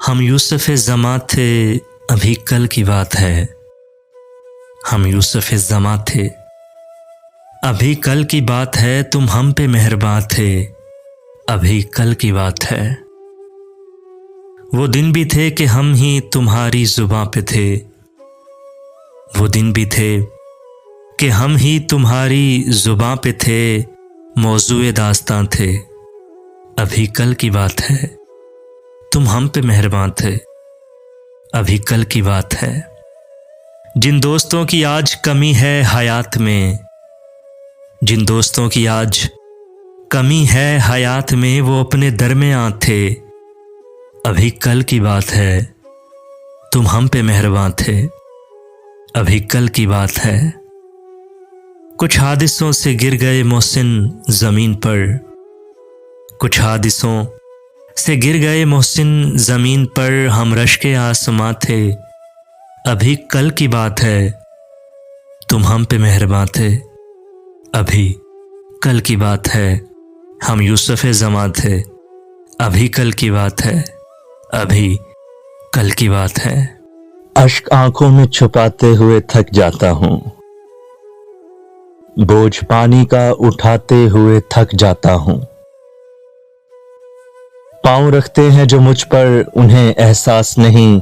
ہم یوسف زماں تھے ابھی کل کی بات ہے، ہم یوسف زماں تھے ابھی کل کی بات ہے، تم ہم پہ مہرباں تھے ابھی کل کی بات ہے۔ وہ دن بھی تھے کہ ہم ہی تمہاری زباں پہ تھے، وہ دن بھی تھے کہ ہم ہی تمہاری زباں پہ تھے، موضوع داستاں تھے ابھی کل کی بات ہے، تم ہم پہ مہرباں تھے ابھی کل کی بات ہے۔ جن دوستوں کی آج کمی ہے حیات میں، جن دوستوں کی آج کمی ہے حیات میں، وہ اپنے درمیاں تھے ابھی کل کی بات ہے، تم ہم پہ مہرباں تھے ابھی کل کی بات ہے۔ کچھ حادثوں سے گر گئے محسن زمین پر، کچھ حادثوں سے گر گئے محسن زمین پر، ہم رشک آسماں تھے ابھی کل کی بات ہے، تم ہم پہ مہرباں تھے ابھی کل کی بات ہے۔ ہم یوسف زماں تھے ابھی کل کی بات ہے، ابھی کل کی بات ہے۔ اشک آنکھوں میں چھپاتے ہوئے تھک جاتا ہوں، بوجھ پانی کا اٹھاتے ہوئے تھک جاتا ہوں۔ پاؤں رکھتے ہیں جو مجھ پر انہیں احساس نہیں،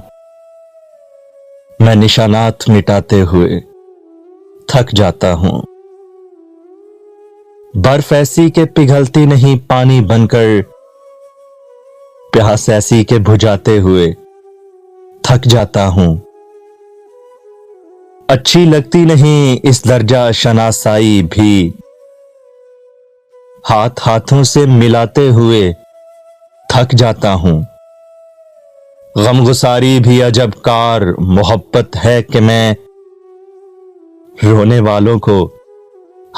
میں نشانات مٹاتے ہوئے تھک جاتا ہوں۔ برف ایسی کہ پگھلتی نہیں پانی بن کر، پیاس ایسی کہ بجھاتے ہوئے تھک جاتا ہوں۔ اچھی لگتی نہیں اس درجہ شناسائی بھی، ہاتھ ہاتھوں سے ملاتے ہوئے تھک جاتا ہوں۔ غم گساری بھی عجب کار محبت ہے کہ میں رونے والوں کو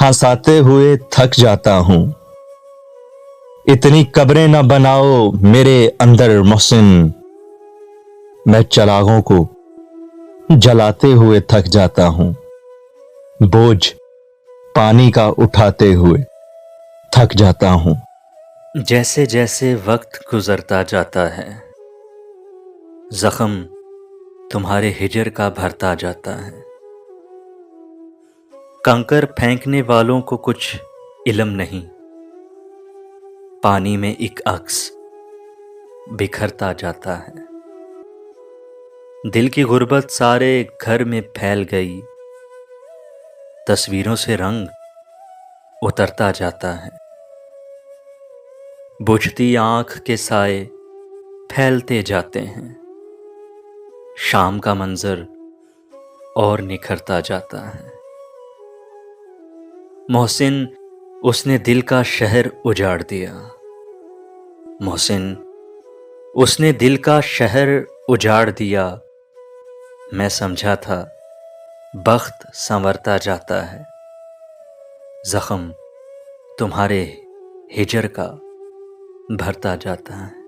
ہنساتے ہوئے تھک جاتا ہوں۔ اتنی قبریں نہ بناؤ میرے اندر محسن، میں چراغوں کو جلاتے ہوئے تھک جاتا ہوں، بوجھ پانی کا اٹھاتے ہوئے تھک جاتا ہوں۔ جیسے جیسے وقت گزرتا جاتا ہے، زخم تمہارے ہجر کا بھرتا جاتا ہے۔ کنکر پھینکنے والوں کو کچھ علم نہیں، پانی میں ایک عکس بکھرتا جاتا ہے۔ دل کی غربت سارے گھر میں پھیل گئی، تصویروں سے رنگ اترتا جاتا ہے۔ بجھتی آنکھ کے سائے پھیلتے جاتے ہیں، شام کا منظر اور نکھرتا جاتا ہے۔ محسن اس نے دل کا شہر اجاڑ دیا، محسن اس نے دل کا شہر اجاڑ دیا، میں سمجھا تھا بخت سنورتا جاتا ہے، زخم تمہارے ہجر کا بھرتا جاتا ہے۔